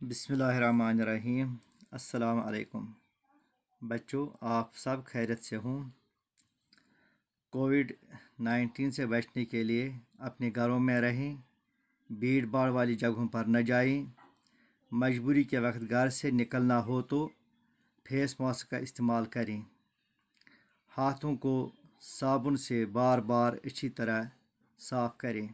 बिस्मिल्लाहिर्रहमानिर्रहीम। अस्सलाम वालेकुम बच्चों, आप सब खैरियत से हों। कोविड-19 से बचने के लिए अपने घरों में रहें, भीड़ भाड़ वाली जगहों पर न जाएं। मजबूरी के वक्त घर से निकलना हो तो फेस मास्क का इस्तेमाल करें। हाथों को साबुन से बार बार अच्छी तरह साफ़ करें।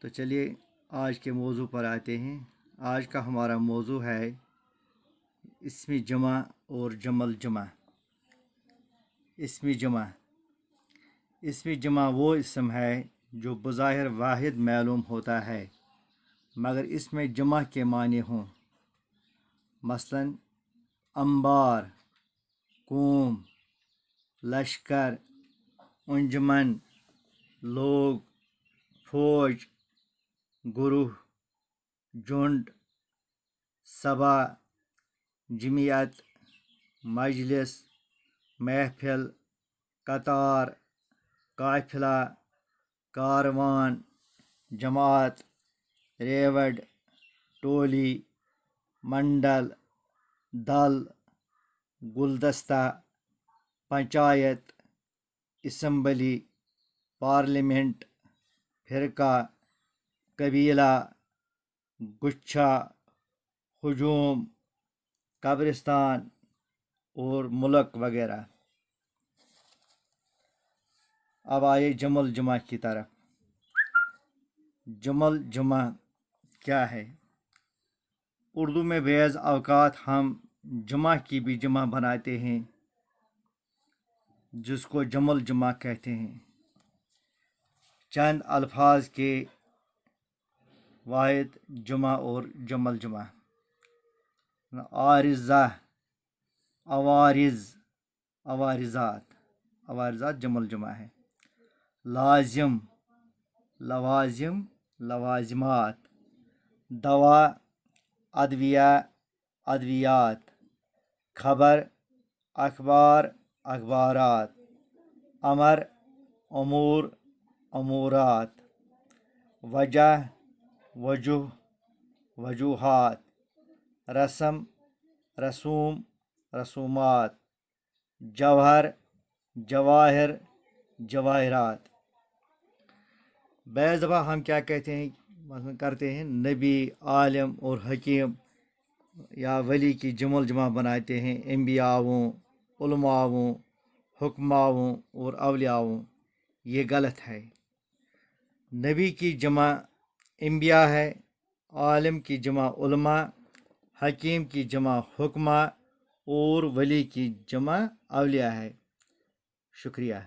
तो चलिए आज के मौजू पर आते हैं। आज का हमारा मौजू है इसमी जमा और जमल जमा। इसमी जमा वो इसम है जो बज़ाहिर वाहिद मालूम होता है मगर इसमें जमा के माने हों। मसलन अंबार, कौम, लश्कर, अंजुमन, लोग, फौज, गुरूह, झुंड, सभा, जमीयत, मजलिस, महफिल, कतार, काफिला, कारवान, जमात, रेवड़, टोली, मंडल, दल, गुलदस्ता, पंचायत, असम्बली, पार्लियामेंट, फिरका, कबीला, गुच्छा, हुजूम, कब्रिस्तान और मुल्क वगैरह। अब आइए जमल जमा की तरफ। जमल जमा क्या है? उर्दू में बेज अवकात हम जमा की भी जमा बनाते हैं जिसको जमल जमा कहते हैं। चंद अल्फाज के वाहिद जमा और जमल जमा। आरिज़ा, अवारिज़, अवारिज़ात जमल जमा है। लाजिम, लवाजिम, लवाजिमात। दवा, अदविया, अदवियात। खबर, अखबार, अखबारात। अमर, अमूर, अमूरात। वजह, वजूह, वजूहात। रस्म, रसूम, रसूमात। जवाहर, जवाहिर, जवाहिरात। बैज़ दफ़ा हम क्या कहते हैं करते हैं, नबी, आलिम और हकीम या वली की जमल जमा बनाते हैं अंबियाओं, उलमाओं, हुक्माओं और अवलियाओं। ये गलत है। नबी की जमा अंबिया है, आलिम की जमा उलमा, हकीम की जमा हुक्मा और वली की जमा अवलिया है। शुक्रिया।